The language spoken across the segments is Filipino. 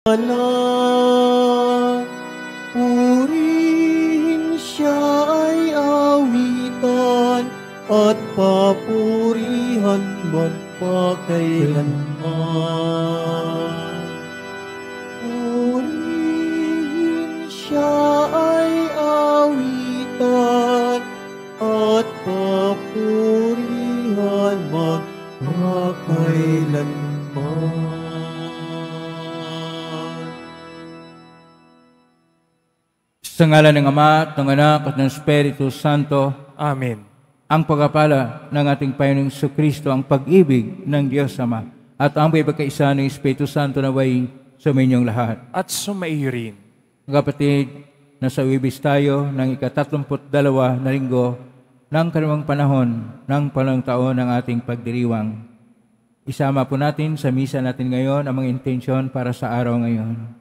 Ala, purihin siya ay awitan at papurihan magpakailanman. Purihin siya ay awitan at papurihan magpakailanman. Sa ngalan ng Ama at ng Anak at ng Espiritu Santo. Amen. Ang pagpapala ng ating Panginoong Jesucristo, ang pag-ibig ng Diyos Ama, at ang pagkakaisa ng Espiritu Santo naway suminyong lahat. At sumaiyo rin. Mga kapatid, nasa uwibis tayo ng ika-32 na linggo ng kalimang panahon ng palang taon ng ating pagdiriwang. Isama po natin sa misa natin ngayon ang mga intensyon para sa araw ngayon.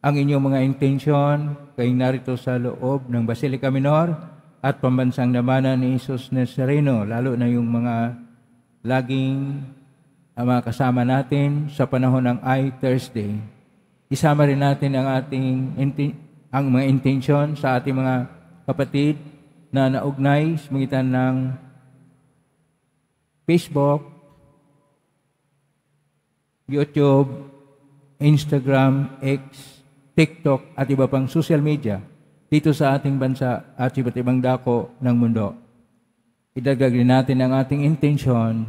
Ang inyong mga intensyon kay narito sa loob ng Basilica Minor at pambansang damanan ni Jesus Nazareno, lalo na yung mga laging mga kasama natin sa panahon ng I-Thursday. Isama rin natin ang mga intensyon sa ating mga kapatid na naugnay sa magitan ng Facebook, YouTube, Instagram, X, TikTok at iba pang social media dito sa ating bansa at iba't ibang dako ng mundo. Idagdag rin natin ang ating intensyon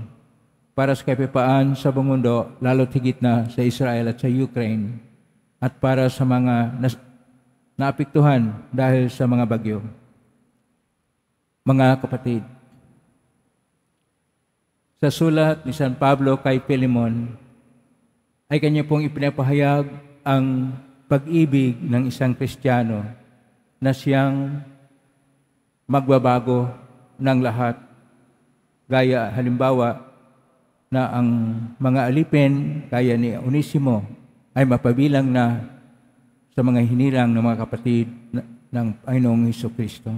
para sa kapayapaan sa buong mundo, lalo higit na sa Israel at sa Ukraine, at para sa mga naapektuhan dahil sa mga bagyo. Mga kapatid, sa sulat ni San Pablo kay Philemon, ay kanya pong ipinapahayag ang pag-ibig ng isang Kristiyano na siyang magbabago ng lahat. Gaya halimbawa na ang mga alipin kaya ni Onesimo ay mapabilang na sa mga hinilang ng mga kapatid ng Panginoong Jesucristo.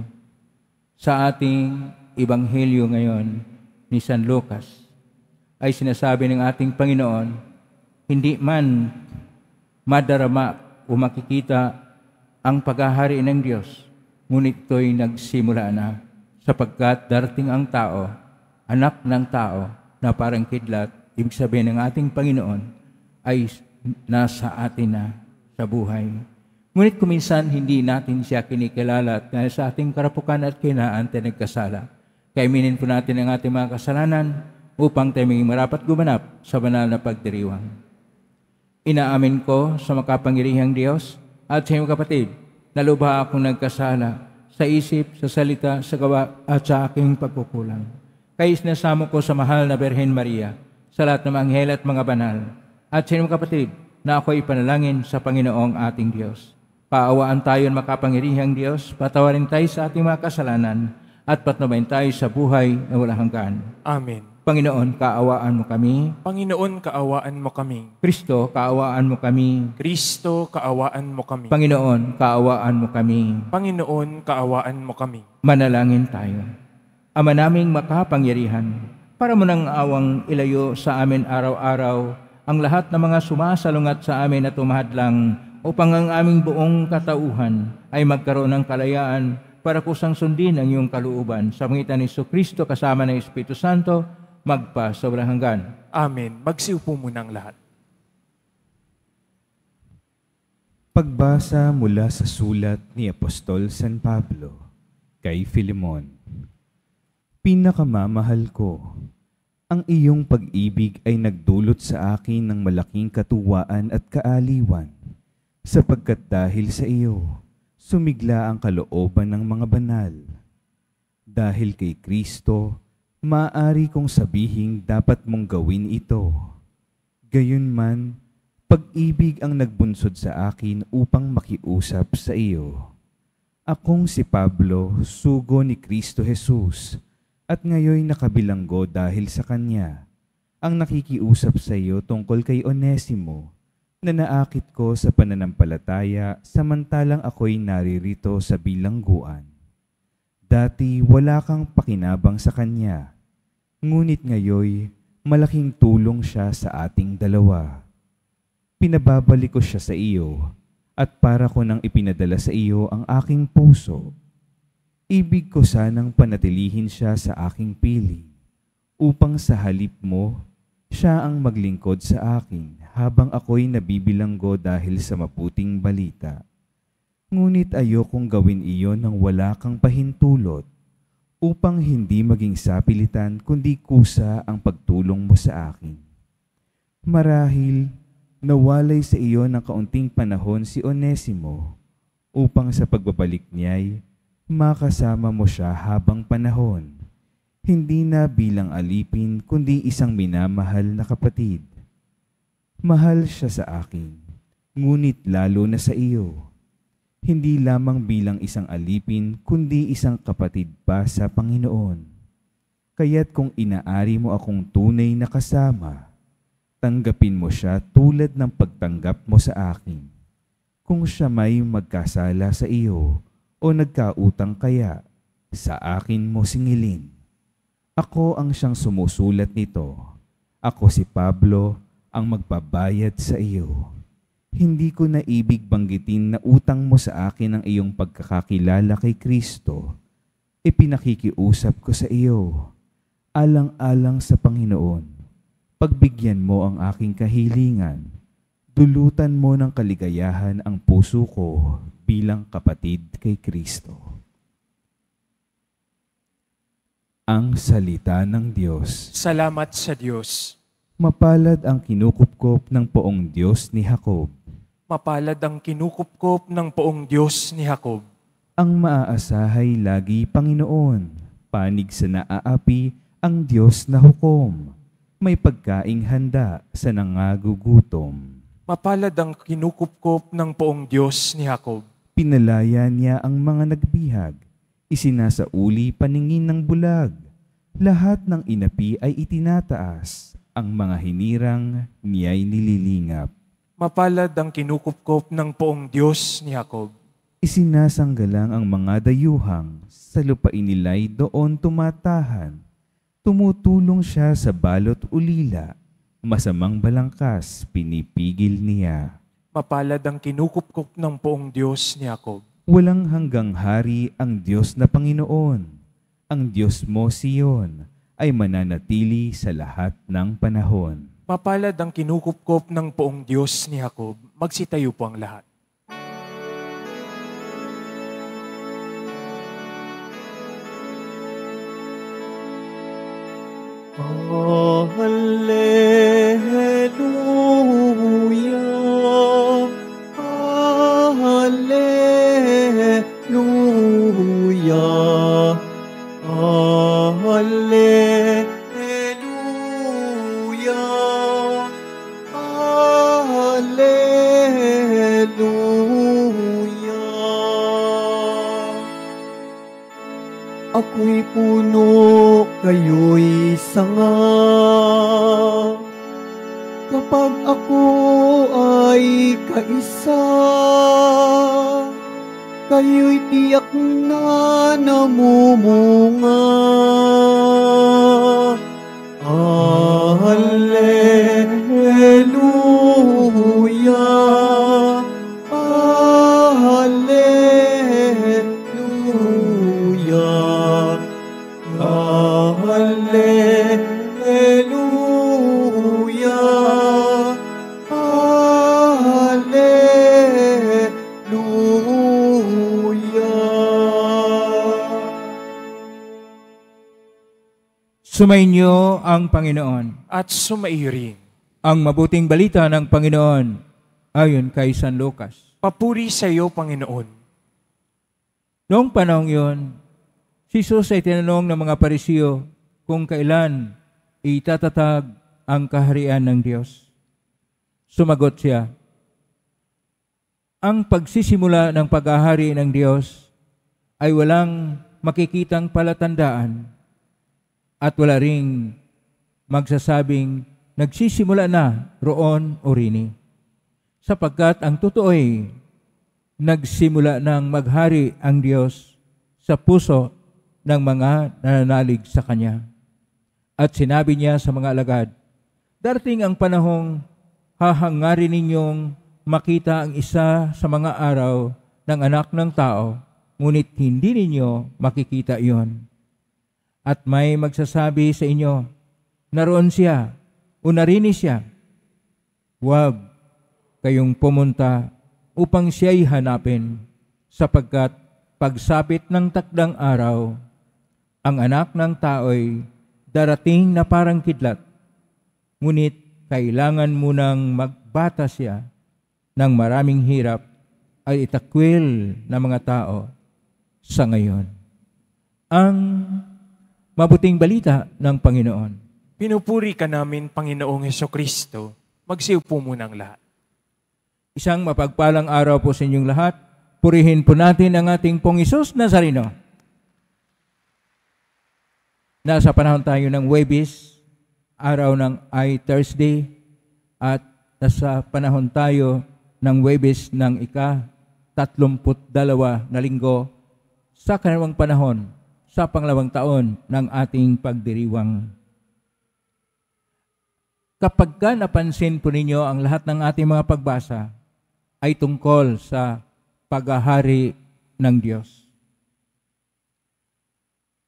Sa ating Ebanghelyo ngayon ni San Lucas ay sinasabi ng ating Panginoon, hindi man madarama o makikita ang paghahari ng Diyos, ngunit ito'y nagsimula na, sapagkat darating ang tao, anak ng tao, na parang kidlat, ibig sabihin ng ating Panginoon, ay nasa atin na sa buhay. Ngunit kuminsan hindi natin siya kinikilala at dahil sa ating karapukan at kinaan tayo nagkasala. Kaiminin po natin ang ating mga kasalanan upang tayo maging marapat gumanap sa banal na pagdiriwang. Inaamin ko sa makapangyarihang Diyos at sa iyong kapatid na lubha akong nagkasala sa isip, sa salita, sa gawa at sa aking pagkukulang. Kaya isinasamo ko sa mahal na Birhen Maria, sa lahat ng mga anghel at mga banal, at sa iyong kapatid na ako ipanalangin sa Panginoong ating Diyos. Paawaan tayo ng makapangyarihang Diyos, patawarin tayo sa ating mga kasalanan, at patnubayan tayo sa buhay na walang hanggan. Amen. Panginoon, kaawaan mo kami. Panginoon, kaawaan mo kami. Kristo, kaawaan mo kami. Kristo, kaawaan mo kami. Panginoon, kaawaan mo kami. Panginoon, kaawaan mo kami. Manalangin tayo. Ama naming makapangyarihan, para mo nang awang ilayo sa amin araw-araw ang lahat ng mga sumasalungat sa amin at umahadlang upang ang aming buong katauhan ay magkaroon ng kalayaan para kusang sundin ang iyong kalooban sa pangitan ni Jesucristo kasama ng Espiritu Santo, magpa sa walang hanggan. Amen. Magsiupo muna ang lahat. Pagbasa mula sa sulat ni Apostol San Pablo kay Philemon. Pinakamamahal ko, ang iyong pag-ibig ay nagdulot sa akin ng malaking katuwaan at kaaliwan, sapagkat dahil sa iyo, sumigla ang kalooban ng mga banal. Dahil kay Kristo, maaari kong sabihing dapat mong gawin ito. Gayunman, pag-ibig ang nagbunsod sa akin upang makiusap sa iyo. Akong si Pablo, sugo ni Kristo Jesus, at ngayoy nakabilanggo dahil sa Kanya, ang nakikiusap sa iyo tungkol kay Onesimo, na naakit ko sa pananampalataya samantalang ako'y naririto sa bilangguan. Dati wala kang pakinabang sa kanya, ngunit ngayoy malaking tulong siya sa ating dalawa. Pinababalik ko siya sa iyo, at para ko nang ipinadala sa iyo ang aking puso. Ibig ko sanang panatilihin siya sa aking piling, upang sa halip mo, siya ang maglingkod sa akin habang ako'y nabibilanggo dahil sa maputing balita. Ngunit ayokong gawin iyon nang wala kang pahintulot, upang hindi maging sapilitan kundi kusa ang pagtulong mo sa akin. Marahil, nawalay sa iyo ng kaunting panahon si Onesimo, upang sa pagbabalik niya'y makasama mo siya habang panahon, hindi na bilang alipin kundi isang minamahal na kapatid. Mahal siya sa akin, ngunit lalo na sa iyo, hindi lamang bilang isang alipin kundi isang kapatid pa sa Panginoon. Kaya't kung inaari mo akong tunay na kasama, tanggapin mo siya tulad ng pagtanggap mo sa akin. Kung siya may magkasala sa iyo o nagkautang kaya, sa akin mo singilin. Ako ang siyang sumusulat nito. Ako si Pablo ang magbabayad sa iyo. Hindi ko na ibig banggitin na utang mo sa akin ang iyong pagkakakilala kay Kristo. Ipinakikiusap ko sa iyo, alang-alang sa Panginoon. Pagbigyan mo ang aking kahilingan, dulutan mo ng kaligayahan ang puso ko bilang kapatid kay Kristo. Ang salita ng Diyos. Salamat sa Diyos. Mapalad ang kinukupkop ng poong Diyos ni Jacob. Mapalad ang kinukupkop ng poong Diyos ni Jacob. Ang maaasahay lagi, Panginoon, panig sa naaapi ang Diyos na hukom. May pagkaing handa sa nangagugutom. Mapalad ang kinukupkop ng poong Diyos ni Jacob. Pinalaya niya ang mga nagbihag. Isinasauli paningin ng bulag. Lahat ng inapi ay itinataas. Ang mga hinirang niya'y nililingap. Mapalad ang kinukupkop ng poong Diyos ni Jacob. Isinasanggalang ang mga dayuhang, sa lupain nila'y doon tumatahan. Tumutulong siya sa balot ulila, masamang balangkas pinipigil niya. Mapalad ang kinukupkop ng poong Diyos ni Jacob. Walang hanggang hari ang Diyos na Panginoon. Ang Diyos mo, Siyon, ay mananatili sa lahat ng panahon. Mapalad ang kinukupkop ng poong Diyos ni Jacob. Magsitayo po ang lahat. Hallelujah, Hallelujah, Hallelujah, Hallelujah. Ako'y puno, kayo'y sanga. Kapag ako ay kaisa, kayo'y tiyak na namumunga. Hallelujah, Hallelujah, Hallelujah, Hallelujah. Sumainyo ang Panginoon. At sumaiyo rin. Ang mabuting balita ng Panginoon ayon kay San Lucas. Papuri sa iyo, Panginoon. Noong panahong yun, si Jesus ay tinanong ng mga Parisiyo kung kailan itatatag ang kaharian ng Diyos. Sumagot siya, ang pagsisimula ng paghahari ng Diyos ay walang makikitang palatandaan at wala ring magsasabing nagsisimula na roon o rini. Sapagkat ang totoo ay nagsimula ng maghari ang Diyos sa puso ng mga nananalig sa Kanya. At sinabi niya sa mga alagad, darating ang panahong hahangarin ninyong makita ang isa sa mga araw ng anak ng tao, ngunit hindi ninyo makikita iyon. At may magsasabi sa inyo, naroon siya o narinig siya. Huwag kayong pumunta upang siya'y hanapin, sapagkat pagsapit ng takdang araw, ang anak ng tao'y darating na parang kidlat, ngunit kailangan munang magbata siya ng maraming hirap ay itakwil ng mga tao sa ngayon. Ang mabuting balita ng Panginoon. Pinupuri ka namin, Panginoong Hesukristo. Magsiupo muna ang lahat. Isang mapagpalang araw po sa inyong lahat. Purihin po natin ang ating pong Hesus Nazareno. Nasa panahon tayo ng Huwebes, araw ng Thursday, at nasa panahon tayo ng Huwebes ng ika-32 na linggo sa kanawang panahon sa pangalawang taon ng ating pagdiriwang. Kapag ka napansin po ninyo ang lahat ng ating mga pagbasa ay tungkol sa paghahari ng Diyos.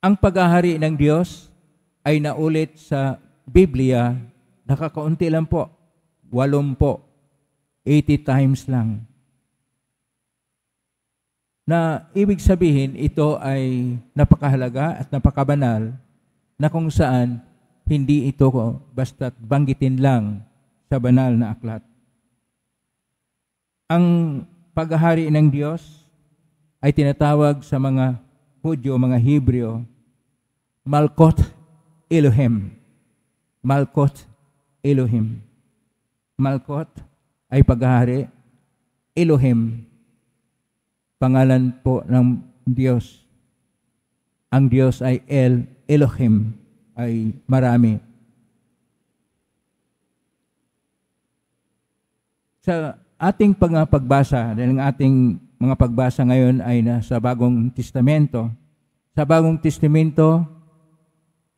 Ang paghahari ng Diyos ay naulit sa Biblia, nakakaunti lang po, 80 times lang. Na ibig sabihin, ito ay napakahalaga at napakabanal na kung saan hindi ito basta't banggitin lang sa banal na aklat. Ang paghahari ng Diyos ay tinatawag sa mga Hudyo, mga Hebreo, Malkot Elohim. Malkot Elohim. Malkot ay paghahari. Elohim, pangalan po ng Diyos. Ang Diyos ay Elohim, ay marami. Sa ating pagbasa, dahil ang ating mga pagbasa ngayon ay nasa Bagong Testamento. Sa Bagong Testamento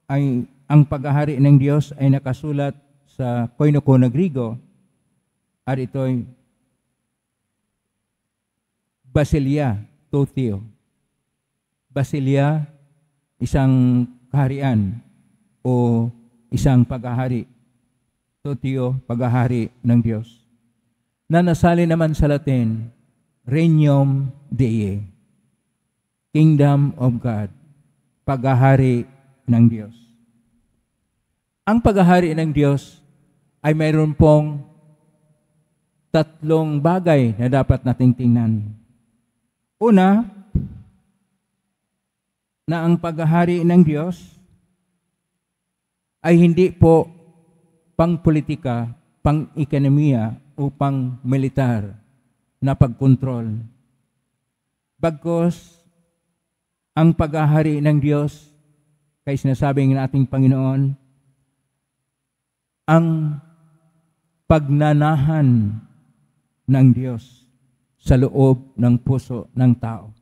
ay ang paghahari ng Diyos ay nakasulat sa Koinoko na Griego at ito'y Basilia Toteo. Basilia, isang kaharian o isang paghahari. Toteo, paghahari ng Diyos. Na nasali naman sa Latin, Regnum Dei, Kingdom of God, paghahari ng Diyos. Ang paghahari ng Diyos ay mayroon pong 3 bagay na dapat nating tingnan. Una, na ang paghahari ng Diyos ay hindi po pang-politika, pang-ekonomiya o pang-militar na pagkontrol. Bagkus, ang paghahari ng Diyos, kay sinasabi ng ating Panginoon, ang pagnanahan ng Diyos sa loob ng puso ng tao.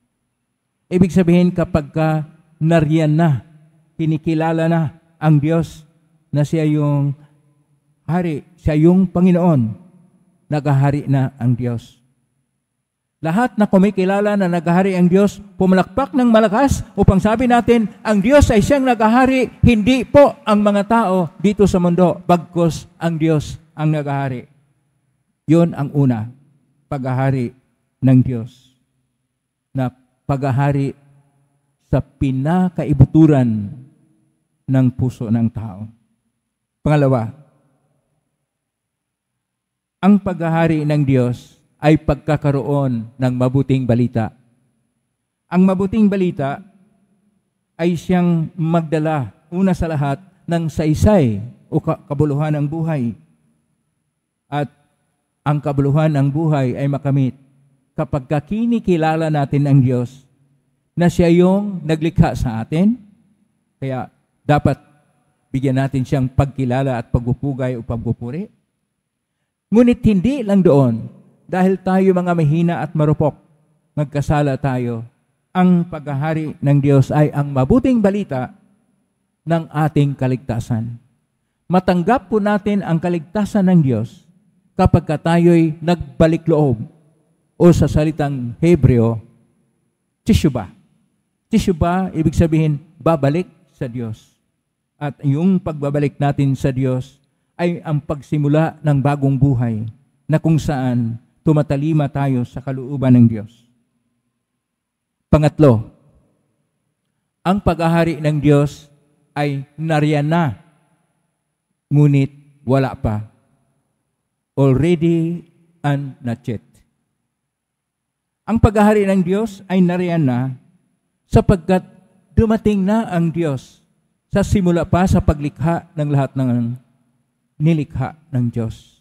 Ibig sabihin, kapag ka nariyan na, kinikilala na ang Diyos na siya yung hari, siya yung Panginoon, naghahari na ang Diyos. Lahat na kumikilala na naghahari ang Diyos, pumalakpak ng malakas upang sabi natin, ang Diyos ay siyang naghahari, hindi po ang mga tao dito sa mundo, bagkus ang Diyos ang naghahari. Yun ang una, paghahari ng Diyos. Na paghahari sa pinakaibuturan ng puso ng tao. Pangalawa, ang paghahari ng Diyos ay pagkakaroon ng mabuting balita. Ang mabuting balita ay siyang magdala, una sa lahat, ng saysay o kabuluhan ng buhay. At ang kabuluhan ng buhay ay makamit kapag kinikilala natin ang Diyos na siya yung naglikha sa atin. Kaya dapat bigyan natin siyang pagkilala at pagpupugay o pagpupuri. Ngunit hindi lang doon, dahil tayo mga mahina at marupok, nagkasala tayo, ang paghahari ng Diyos ay ang mabuting balita ng ating kaligtasan. Matanggap po natin ang kaligtasan ng Diyos kapag tayo'y nagbalik loob o sa salitang Hebreo, teshuvah. Teshuvah, ibig sabihin, babalik sa Diyos. At yung pagbabalik natin sa Diyos ay ang pagsimula ng bagong buhay na kung saan tumatalima tayo sa kalooban ng Diyos. Pangatlo, ang paghahari ng Diyos ay nariyan na, ngunit wala pa. Already and not yet. Ang paghahari ng Diyos ay nariyan na sapagkat dumating na ang Diyos sa simula pa sa paglikha ng lahat ng nilikha ng Diyos.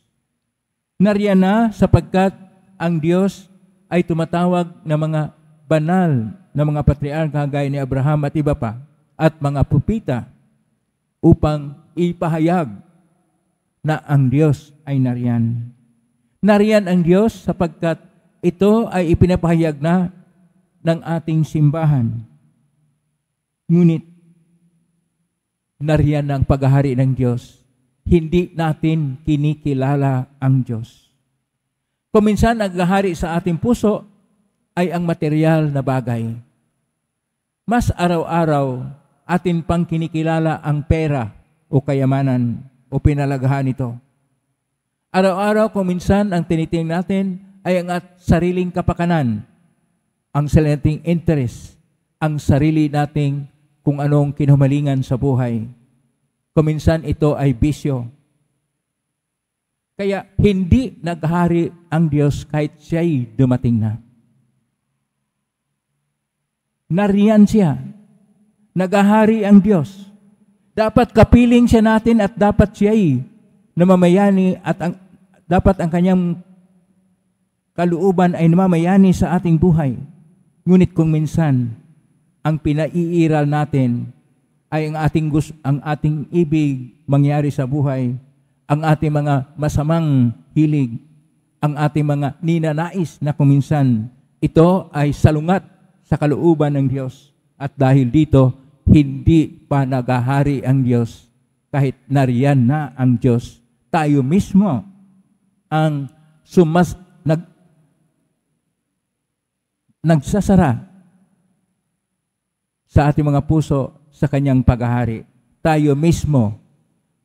Nariyan na sapagkat ang Diyos ay tumatawag ng mga banal na mga patriarka gaya ni Abraham at iba pa at mga propeta upang ipahayag na ang Diyos ay nariyan. Nariyan ang Diyos sapagkat ito ay ipinapahayag na ng ating simbahan. Ngunit nariyan ang paghahari ng Diyos. Hindi natin kinikilala ang Diyos. Kung minsan naghahari sa ating puso ay ang material na bagay. Mas araw-araw atin pang kinikilala ang pera o kayamanan o pinalagahan nito. Araw-araw kung minsan ang tinitingnan natin ay ang sariling kapakanan, ang sariling interest, ang sarili nating kung anong kinumalingan sa buhay. Kuminsan ito ay bisyo. Kaya hindi naghari ang Diyos kahit siya'y dumating na. Nariyan siya. Naghahari ang Diyos. Dapat kapiling siya natin at dapat siya'y namamayani at dapat ang kanyang kalooban ay namamayani sa ating buhay. Ngunit kung minsan, ang pinaiiral natin ay ang ating ibig mangyari sa buhay, ang ating mga masamang hilig, ang ating mga ninanais na kuminsan, ito ay salungat sa kalooban ng Diyos. At dahil dito, hindi pa naghahari ang Diyos kahit nariyan na ang Diyos. Tayo mismo ang nagsasara sa ating mga puso sa kanyang paghahari. Tayo mismo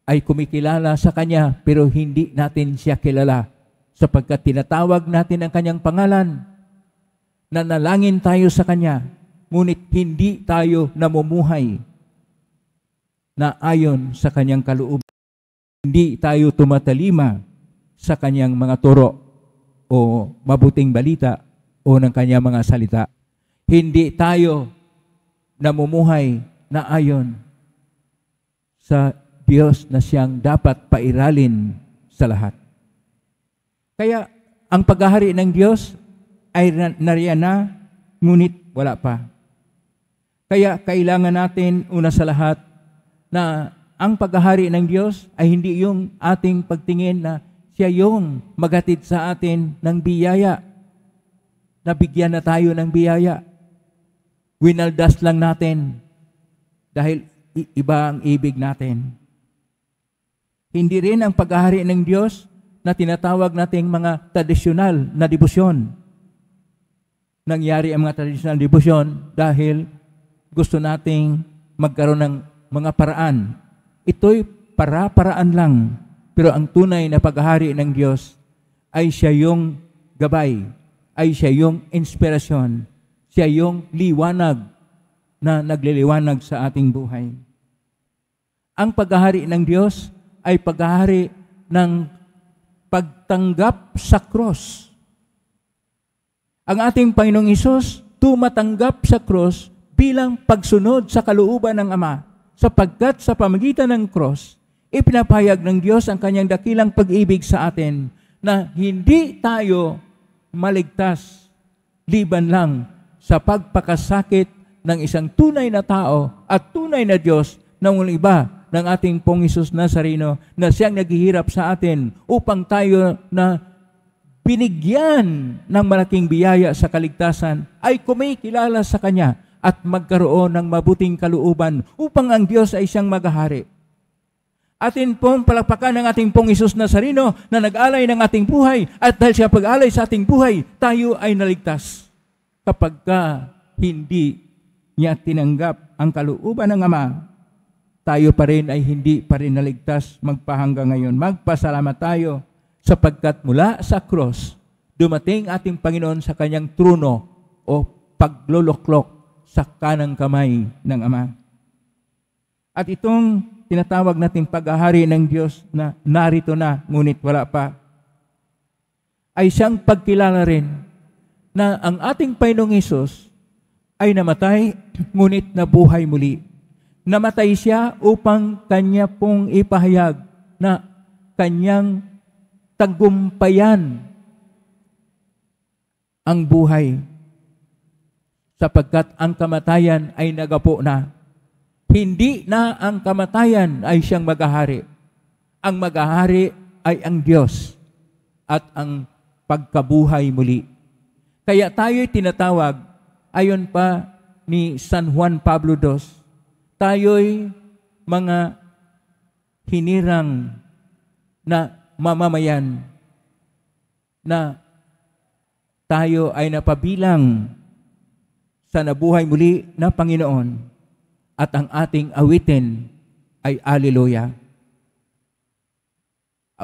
ay kumikilala sa kanya pero hindi natin siya kilala sapagkat tinatawag natin ang kanyang pangalan. Nanalangin tayo sa kanya ngunit hindi tayo namumuhay na ayon sa kanyang kalooban. Hindi tayo tumatalima sa kanyang mga turo o mabuting balita o ng kanyang mga salita. Hindi tayo namumuhay na ayon sa Diyos na siyang dapat pairalin sa lahat. Kaya ang paghahari ng Diyos ay nariyan na, ngunit wala pa. Kaya kailangan natin una sa lahat na ang paghahari ng Diyos ay hindi yung ating pagtingin na siya yung maghatid sa atin ng biyaya. Nabigyan na tayo ng biyaya. Winaldas lang natin dahil iba ang ibig natin. Hindi rin ang paghahari ng Diyos na tinatawag nating mga tradisyonal na debosyon. Nangyari ang mga tradisyonal debosyon dahil gusto nating magkaroon ng mga paraan. Ito'y para-paraan lang. Pero ang tunay na paghahari ng Diyos ay siya yung gabay, ay siya yung inspirasyon, siya yung liwanag na nagliliwanag sa ating buhay. Ang paghahari ng Diyos ay paghahari ng pagtanggap sa cross. Ang ating Panginoong Hesus tumatanggap sa cross bilang pagsunod sa kalooban ng Ama, sapagkat sa pamagitan ng cross, ipinapahayag ng Diyos ang kanyang dakilang pag-ibig sa atin na hindi tayo maligtas liban lang sa pagpakasakit ng isang tunay na tao at tunay na Diyos na walang iba ng ating Pong Hesus Nazareno na siyang naghihirap sa atin upang tayo na binigyan ng malaking biyaya sa kaligtasan ay kumikilala sa Kanya at magkaroon ng mabuting kalooban upang ang Diyos ay siyang maghahari. Atin pong palakpakan ng ating pong Hesus Nazareno na nag-alay ng ating buhay. At dahil siya pag-alay sa ating buhay, tayo ay naligtas. Kapag hindi niya tinanggap ang kalooban ng Ama, tayo pa rin ay hindi pa rin naligtas magpahanggang ngayon. Magpasalamat tayo sapagkat mula sa cross, dumating ating Panginoon sa kanyang trono o pagluluklok sa kanang kamay ng Ama. At itong tinatawag nating paghahari ng Diyos na narito na, ngunit wala pa, ay siyang pagkilala rin na ang ating Panginoong Hesus ay namatay, ngunit nabuhay muli. Namatay siya upang kanya pong ipahayag na kanyang tagumpayan ang buhay, sapagkat ang kamatayan ay nagapo na. Hindi na ang kamatayan ay siyang maghahari. Ang maghahari ay ang Diyos at ang pagkabuhay muli. Kaya tayo'y tinatawag, ayon pa ni San Juan Pablo II, tayo'y mga hinirang na mamamayan na tayo ay napabilang sa nabuhay muli na Panginoon. At ang ating awitin ay Alleluia.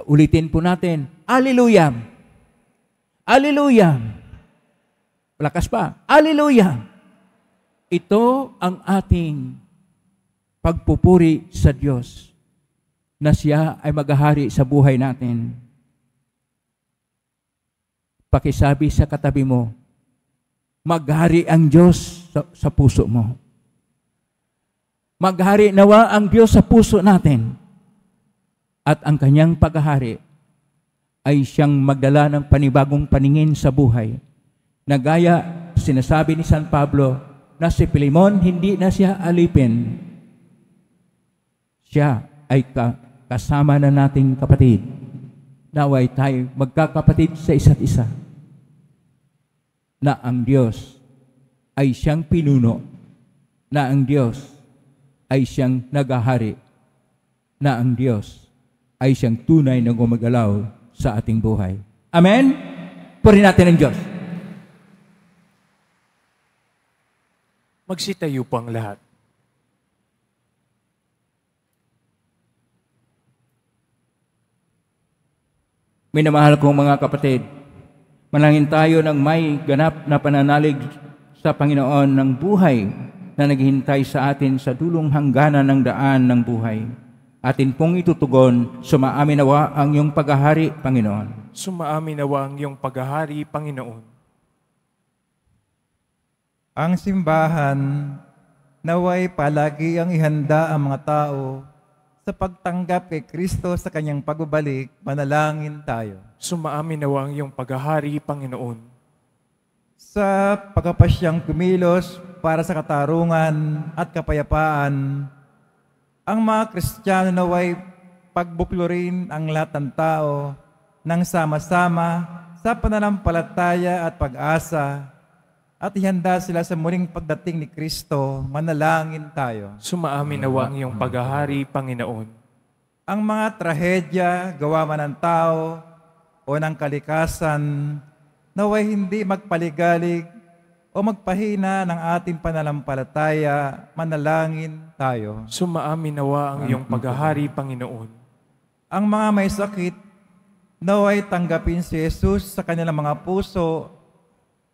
Ulitin po natin, Alleluia! Alleluia! Lakas pa, Alleluia! Ito ang ating pagpupuri sa Diyos na siya ay maghahari sa buhay natin. Pakisabi sa katabi mo, maghari ang Diyos sa puso mo. Maghari nawa ang Diyos sa puso natin. At ang kanyang paghahari ay siyang magdala ng panibagong paningin sa buhay. Na gaya sinasabi ni San Pablo na si Filemon hindi na siya alipin. Siya ay kasama na nating kapatid. Naway tayo magkakapatid sa isa't isa. Na ang Diyos ay siyang pinuno. Na ang Diyos ay siyang naghahari, na ang Diyos ay siyang tunay na gumagalaw sa ating buhay. Amen? Purihin natin ang Diyos. Magsitayo po ang lahat. Minamahal kong mga kapatid, manalangin tayo ng may ganap na pananalig sa Panginoon ng buhay na naghihintay sa atin sa dulong hangganan ng daan ng buhay. Atin pong itutugon, sumaamin nawa ang iyong paghahari, Panginoon. Sumaamin nawa ang iyong paghahari, Panginoon. Ang simbahan, naway palagi ang ihanda ang mga tao sa pagtanggap kay Kristo sa kanyang pagbabalik. Manalangin tayo. Sumaamin nawa ang iyong paghahari, Panginoon. Sa pagkapasyang kumilos para sa katarungan at kapayapaan, ang mga Kristiyano naway pagbuklurin ang lahat ng tao nang sama-sama sa pananampalataya at pag-asa at ihanda sila sa muling pagdating ni Kristo. Manalangin tayo. Sumaamin nawa ang iyong paghahari, Panginoon. Ang mga trahedya gawa man ng tao o ng kalikasan naway hindi magpaligalig o magpahina ng ating pananampalataya. Manalangin tayo. Sumaamin nawa ang iyong paghahari, Panginoon. Ang mga may sakit, naway tanggapin si Jesus sa kanilang mga puso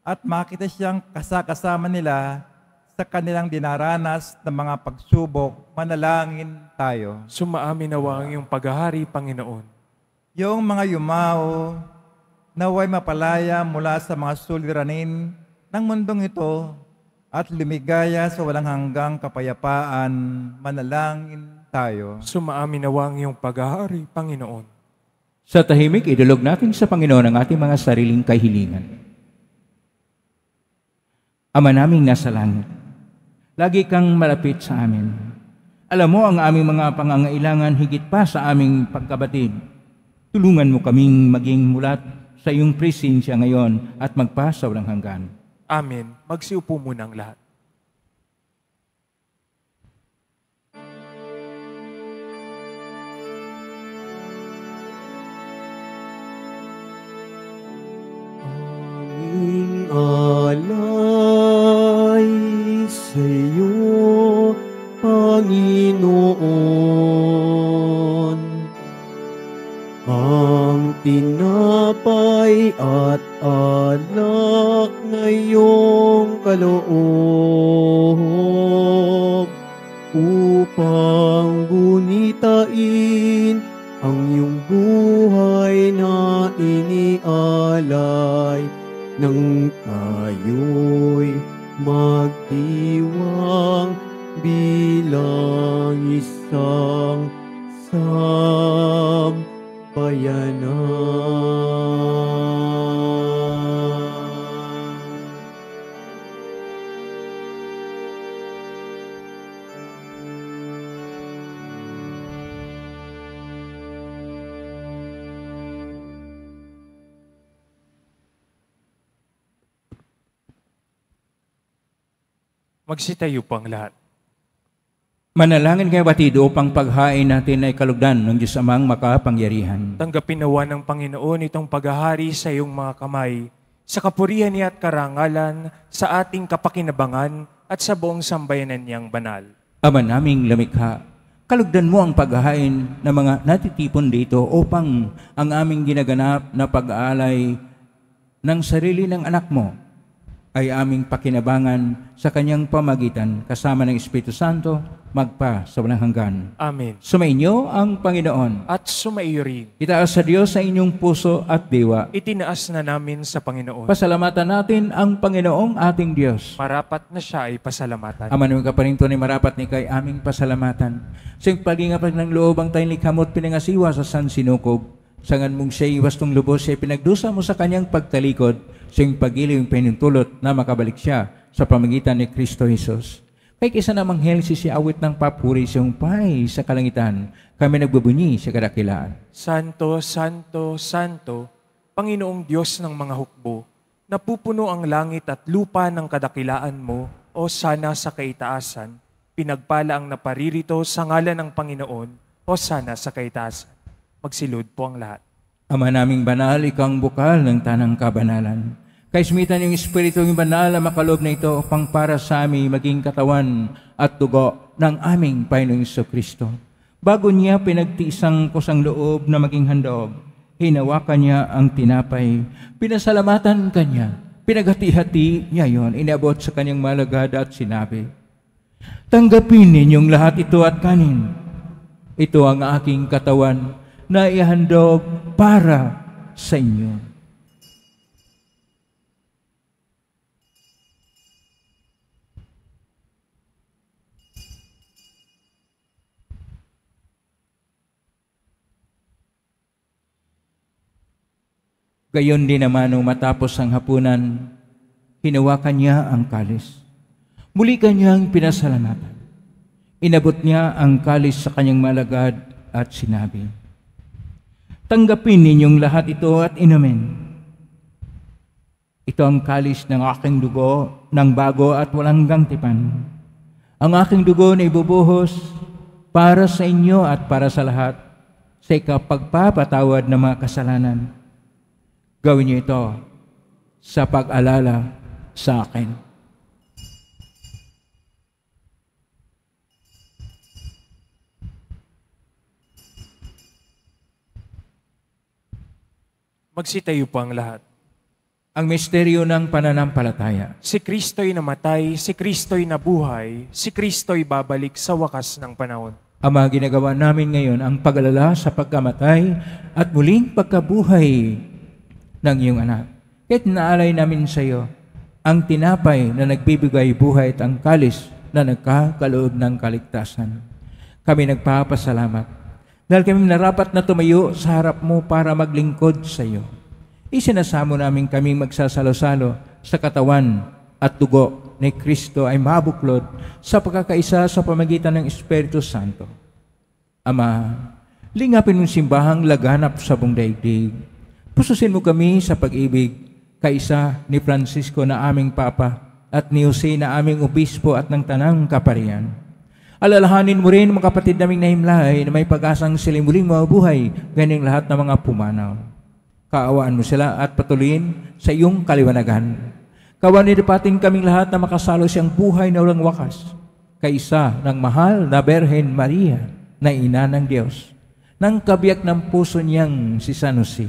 at makita siyang kasama nila sa kanilang dinaranas ng mga pagsubok. Manalangin tayo. Sumaamin nawa ang iyong paghahari, Panginoon. Yung mga yumao, naway mapalaya mula sa mga suliranin ng mundong ito at lumigaya sa walang hanggang kapayapaan. Manalangin tayo. Sumaamin nawa ang iyong paghahari, Panginoon. Sa tahimik, idulog natin sa Panginoon ang ating mga sariling kahilingan. Ama naming nasa langit, lagi kang malapit sa amin. Alam mo ang aming mga pangangailangan higit pa sa aming pagkabatid. Tulungan mo kaming maging mulat sa iyong presensya ngayon at magpa sa walang hanggan. Amen. Magsiupo muna ang lahat. aking alay sa iyo, Panginoon. Ang tinapay at alak na iyong kaloob upang gunitain ang iyong buhay na inialay nang tayo'y magdiwang bilang isang sambayanan. Magsitayo po ang lahat. Manalangin kayo batid upang paghain natin ay kalugdan ng Diyos Amang makapangyarihan. Tanggapin nawa ng Panginoon itong paghahari sa iyong mga kamay, sa kapurihan niya at karangalan, sa ating kapakinabangan at sa buong sambayanan niyang banal. Ama naming lamikha, kalugdan mo ang paghahain ng mga natitipon dito upang ang aming ginaganap na pag-aalay ng sarili ng anak mo ay aming pakinabangan sa kanyang pamagitan kasama ng Espiritu Santo magpa sa walang hanggan. Amen. Sumainyo ang Panginoon. At sumaiyo rin. Itaas sa Diyos sa inyong puso at diwa. Itinaas na namin sa Panginoon. Pasalamatan natin ang Panginoong ating Diyos. Marapat na siya ay pasalamatan. Ama namin kaparinto ni marapat ni kay aming pasalamatan. Sa iyong pagingapag ng loob ang tayong likhamot pinangasiwa sa San Sinukob. Sangan mong siya iwastong lubos siya pinagdusa mo sa kanyang pagtalikod. Sa iyong pag-iliw yung pinintulot na makabalik siya sa pamagitan ni Kristo Jesus. Kay kisa namang helsi si awit ng papuri sa iyong pay sa kalangitan. Kami nagbubunyi sa kadakilaan. Santo, Santo, Santo, Panginoong Diyos ng mga hukbo, napupuno ang langit at lupa ng kadakilaan mo, o sana sa kaitaasan, pinagpala ang naparirito sa ngalan ng Panginoon, o sana sa kaitaasan. Magsilud po ang lahat. Ama naming banal, ikaw ang bukal ng tanang kabanalan. Kaismitan yung Espiritu ng banal na makaloob na ito upang para sa amin maging katawan at dugo ng aming Panginoong Jesucristo. Bago niya pinagtiisang kusang loob na maging handog, hinawakan niya ang tinapay, pinasalamatan kanya, pinaghati-hati niya yon, inabot sa kanyang malagad at sinabi, "Tanggapin ninyong lahat ito at kanin. Ito ang aking katawan na ihandog para sa inyo." Gayon din naman nung matapos ang hapunan, hinawakan niya ang kalis. Muli kanyang pinasalamatan. Inabot niya ang kalis sa kanyang malagad at sinabi, "Tanggapin ninyong lahat ito at inumin. Ito ang kalis ng aking dugo ng bago at walang gangtipan. Ang aking dugo na ibubuhos para sa inyo at para sa lahat sa ikapagpapatawad ng mga kasalanan. Gawin niyo ito sa pag-alala sa akin." Magsitayo po ang lahat. Ang misteryo ng pananampalataya. Si Kristo'y namatay, si Kristo'y nabuhay, si Kristo'y babalik sa wakas ng panahon. Ama, ginagawa namin ngayon ang pag-alala sa pagkamatay at muling pagkabuhay ng iyong anak. Kahit naalay namin sa iyo ang tinapay na nagbibigay buhay at ang kalis na nagkakaloob ng kaligtasan. Kami nagpapasalamat dahil kami narapat na tumayo sa harap mo para maglingkod sa iyo. Isinasamo namin kaming magsasalo-salo sa katawan at dugo ni Kristo ay mabuklod sa pagkakaisa sa pamagitan ng Espiritu Santo. Ama, lingapin mong simbahang laganap sa buong daigdig. Pususin mo kami sa pag-ibig, kaisa ni Francisco na aming Papa at ni Jose na aming Obispo at ng Tanang Kaparian. Alalahanin mo rin mga kapatid naming nahimlay na may pag-asang sila muling mabuhay, ganing lahat ng mga pumanaw. Kaawaan mo sila at patuloyin sa iyong kaliwanagan. Kawanidapatin kaming lahat na makasalo siyang buhay na walang wakas, kaisa ng mahal na Berhen Maria na ina ng Diyos, ng kabiyak ng puso niyang si San Jose,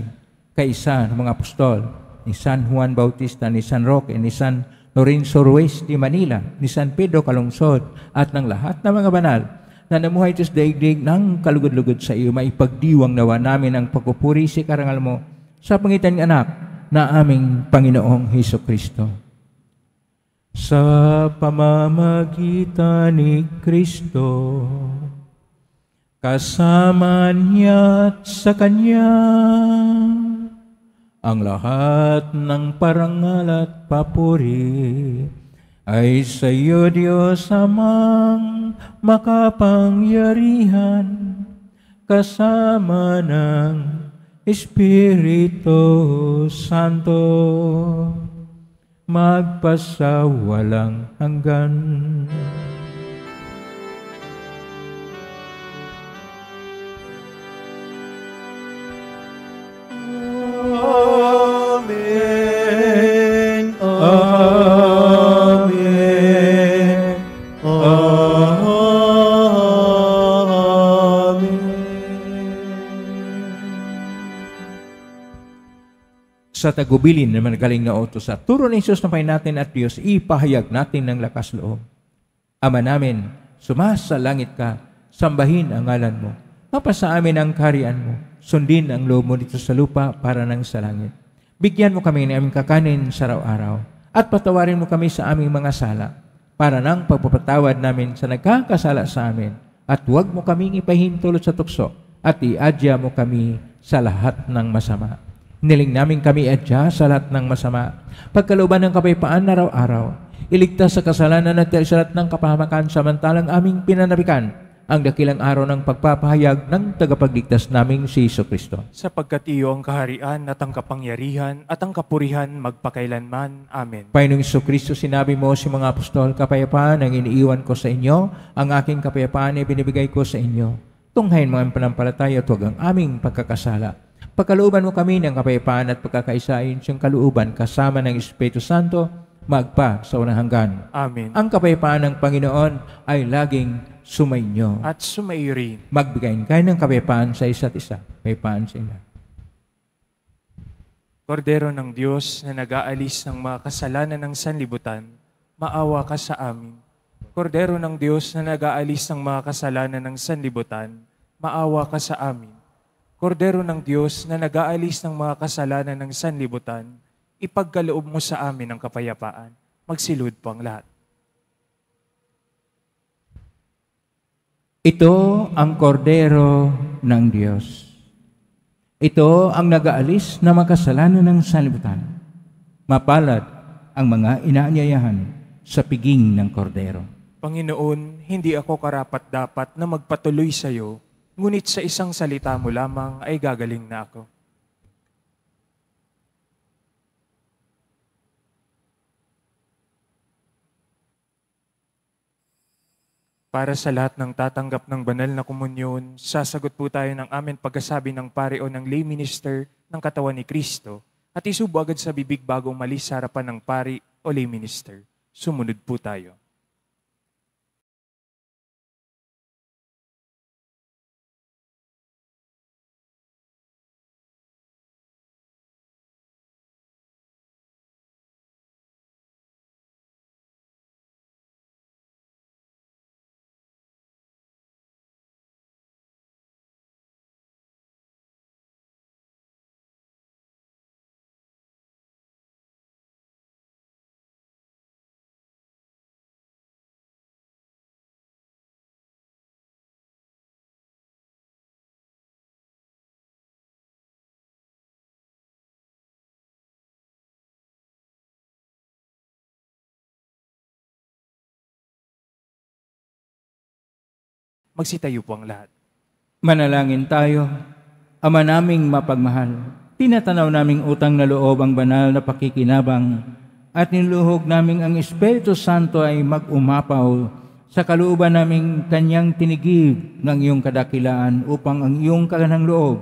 kaisa ng mga apostol, ni San Juan Bautista, ni San Roque, ni San Lorenzo Ruiz de Manila, ni San Pedro Calungsod, at ng lahat ng mga banal na namuhay sa daigdig ng kalugod-lugod sa iyo, maipagdiwang nawa namin ang pagpupuri sa karangal mo sa pangitan ng anak na aming Panginoong Hesukristo. Sa pamamagitan ni Kristo, kasama niya at sa Kanya, ang lahat ng parangal at papuri ay sa iyo, Diyos Amang makapangyarihan, kasama ng Espiritu Santo, magpasawalang hanggan. Amen. Amen. Sa tagubilin na managaling na utos sa turo ni Jesus na Panginoon natin at Diyos, ipahayag natin ng lakas loob. Ama namin, sumasalangit ka, sambahin ang ngalan mo. Mapasa amin ang kaharian mo, sundin ang loob mo dito sa lupa para nang sa langit. Bigyan mo kami ng aming kakanin sa araw-araw at patawarin mo kami sa aming mga sala para nang pagpapatawad namin sa nagkakasala sa amin, at huwag mo kaming ipahintulot sa tukso at iadya mo kami sa lahat ng masama. Niling namin kami adya sa lahat ng masama, pagkalooban ng kapayapaan na araw-araw, iligtas sa kasalanan at sa lahat ng kapahamakan, samantalang aming pinanabikan ang dakilang araw ng pagpapahayag ng tagapagligtas naming si Jesucristo. Sapagkat iyo ang kaharian at ang kapangyarihan at ang kapurihan magpakailanman. Amen. Panginoong Jesucristo, sinabi mo sa mga apostol, kapayapaan ang iniiwan ko sa inyo, ang aking kapayapaan ay binibigay ko sa inyo. Tunghayin mo ang panampalataya at huwag ang aming pagkakasala. Pagkalooban mo kami ng kapayapaan at pagkakaisain siyang kalooban kasama ng Espiritu Santo, magpa sa unang hanggan. Amen. Ang kapayapaan ng Panginoon ay laging sumainyo. At sumaiyo rin. Magbigayin kayo ng kapayapaan sa isa't isa. Kapayapaan sa inyo. Kordero ng Diyos na nag-aalis ng mga kasalanan ng sanlibutan, maawa ka sa amin. Kordero ng Diyos na nag-aalis ng mga kasalanan ng sanlibutan, maawa ka sa amin. Kordero ng Diyos na nag-aalis ng mga kasalanan ng sanlibutan, ipagkaloob mo sa amin ang kapayapaan. Magsilud po ang lahat. Ito ang kordero ng Diyos. Ito ang nag-aalis na mga kasalanan ng sanlibutan. Mapalad ang mga inaanyayahan sa piging ng kordero. Panginoon, hindi ako karapat-dapat na magpatuloy sa iyo, ngunit sa isang salita mo lamang ay gagaling na ako. Para sa lahat ng tatanggap ng banal na komunyon, sasagot po tayo ng amin pagkasabi ng pare o ng lay minister ng katawan ni Kristo at isubo agad sa bibig bago umalis sa harapan ng pari o lay minister. Sumunod po tayo. Magsitayo po ang lahat. Manalangin tayo. Ama naming mapagmahal, tinatanaw naming utang na loob ang banal na pakikinabang at niluhog naming ang Espiritu Santo ay mag-umapaw sa kalooban naming kanyang tinigib ng iyong kadakilaan upang ang iyong kaganang loob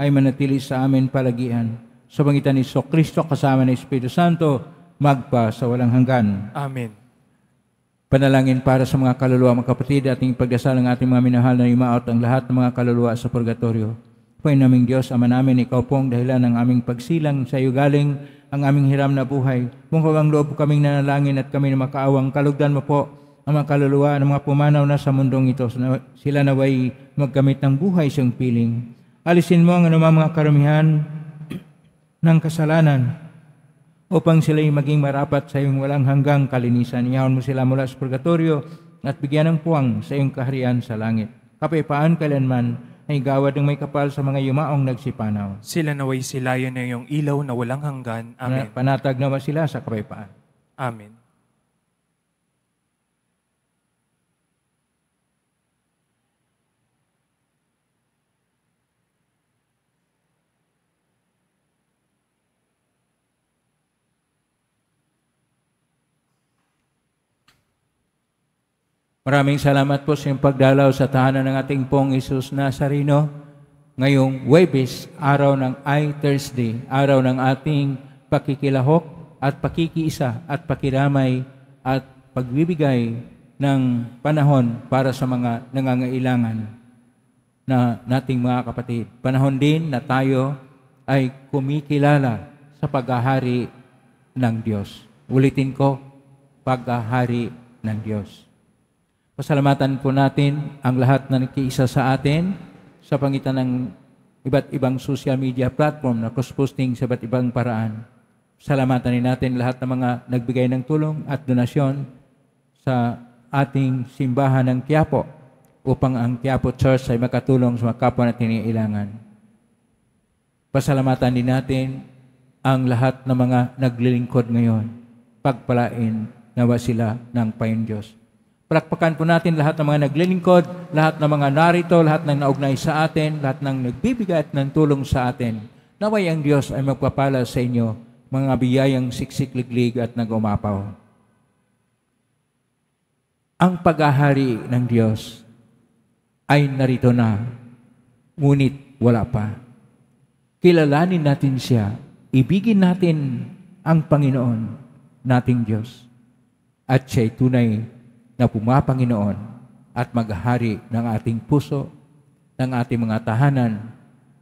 ay manatili sa amin palagian. sa pangitan ni Kristo kasama ng Espiritu Santo, magpa sa walang hanggan. Amen. Panalangin para sa mga kaluluwa, mga kapatid, ating pagdasal ng ating mga minahal na imaot ang lahat ng mga kaluluwa sa purgatorio. Panginoon naming Diyos, Ama namin, Ikaw pong dahilan ng aming pagsilang sa iyo galing ang aming hiram na buhay. Mungkaw ang loob kaming nanalangin at kami na makaawang kalugdan mo po ang mga kaluluwa ng mga pumanaw na sa mundong ito. Sila naway magkamit ng buhay siyang piling. Alisin mo ang anumang mga karamihan ng kasalanan upang sila'y maging marapat sa iyong walang hanggang kalinisan. Iyaon mo sila mula sa purgatorio at bigyan ng puwang sa iyong kaharian sa langit. Kapayapaan kailanman ay gawad ng may kapal sa mga yumaong nagsipanaw. Sila naway silayan na iyong ilaw na walang hanggan. Amen. Panatag naman sila sa kapayapaan. Amen. Maraming salamat po sa iyong pagdalaw sa tahanan ng ating pong Jesus Nazareno. Ngayong Huwebes, araw ng I-Thursday, araw ng ating pakikilahok at pakikiisa at pakiramay at pagbibigay ng panahon para sa mga nangangailangan na nating mga kapatid. Panahon din na tayo ay kumikilala sa paghahari ng Diyos. Ulitin ko, paghahari ng Diyos. Pasalamatan po natin ang lahat na nakiisa sa atin sa pangitan ng iba't ibang social media platform na cross-posting sa iba't ibang paraan. Pasalamatan din natin lahat ng mga nagbigay ng tulong at donasyon sa ating simbahan ng Quiapo upang ang Quiapo Church ay makatulong sa mga kapwa na tinailangan. Pasalamatan din natin ang lahat ng mga naglilingkod ngayon. Pagpalain nawa sila ng Panginoon Diyos. Palakpakan po natin lahat ng mga naglilingkod, lahat ng mga narito, lahat ng naugnay sa atin, lahat ng nagbibigay at ng tulong sa atin. Naway ang Diyos ay magpapala sa inyo, mga biyayang siksik-liglig at nag-umapaw. Ang paghahari ng Diyos ay narito na, ngunit wala pa. Kilalanin natin siya, ibigin natin ang Panginoon nating Diyos. At siya'y tunay na pumapanginoon at maghahari ng ating puso, ng ating mga tahanan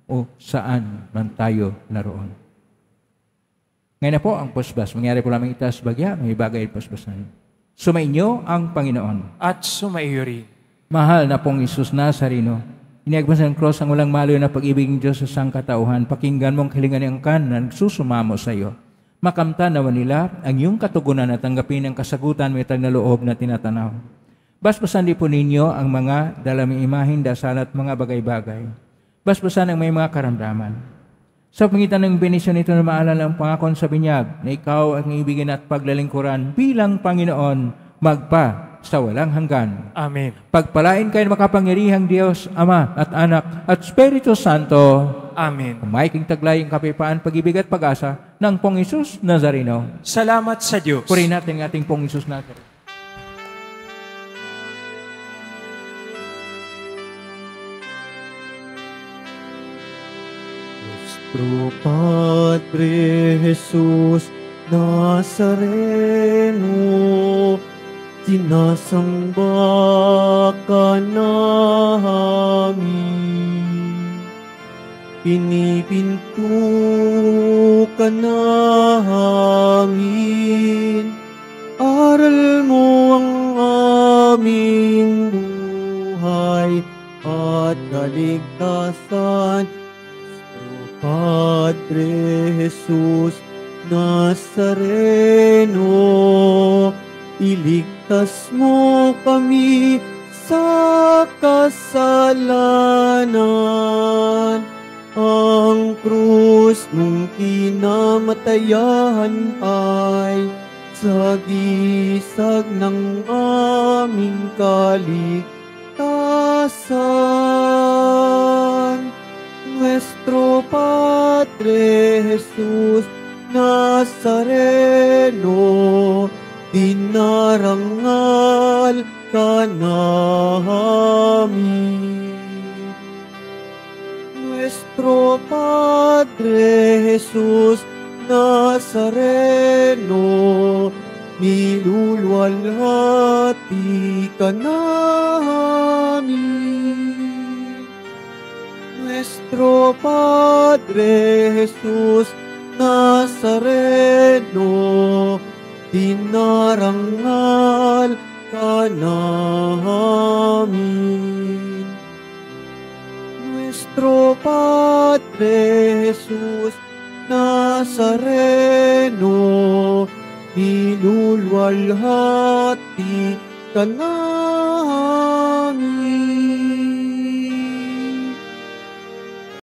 o saan man tayo naroon. Ngayon na po ang pusbas. Mangyari po lamang itaas bagya, may bagay pusbasan. Sumainyo ang Panginoon. At sumaiyo rin. Mahal na pong Jesus Nazareno, iniagpas ng cross ang walang malayo na pag-ibig ng Diyos sa sangkatauhan. Pakinggan mong hilingan ng kanan na susumamo sa iyo. Makamtan naman nila ang iyong katugunan at tanggapin ang kasagutan may tag na loob na tinatanaw. Basbasan din po ninyo ang mga dalaming imahin, dasal at mga bagay-bagay. Basbasan ang may mga karamdaman. Sa pangitan ng benisyon ito na maalala ang pangakon sa binyag na ikaw ang ibigin at paglalingkuran bilang Panginoon magpa sa walang hanggan. Amen. Pagpalain kayo ng makapangyarihang Diyos, Ama at Anak at Espiritu Santo. Amen. Umayking taglay ang kapayapaan, pag-ibig at pag-asa ng Pong Jesus Nazareno. Salamat sa Diyos. Purihin natin ang ating Pong Jesus Nazareno. Nuestro Padre Jesus Nazareno, sinasamba ka namin. Pinipinto ka namin, aral mo ang aming buhay at kaligtasan. Nuestro Padre Jesus Nazareno, iligtas mo kami sa kasalanan. Ang krus mong kinamatayan ay sagisag ng aming kaligtasan. Nuestro Padre Jesus Nazareno, dinarangal ka namin. Nuestro Padre Padre Jesus Nazareno, niluluwalhati ka namin. Nuestro Padre Jesus Nazareno, dinarangal ka namin. Nuestro Padre Jesus Nazareno, niluluwalhati ka namin.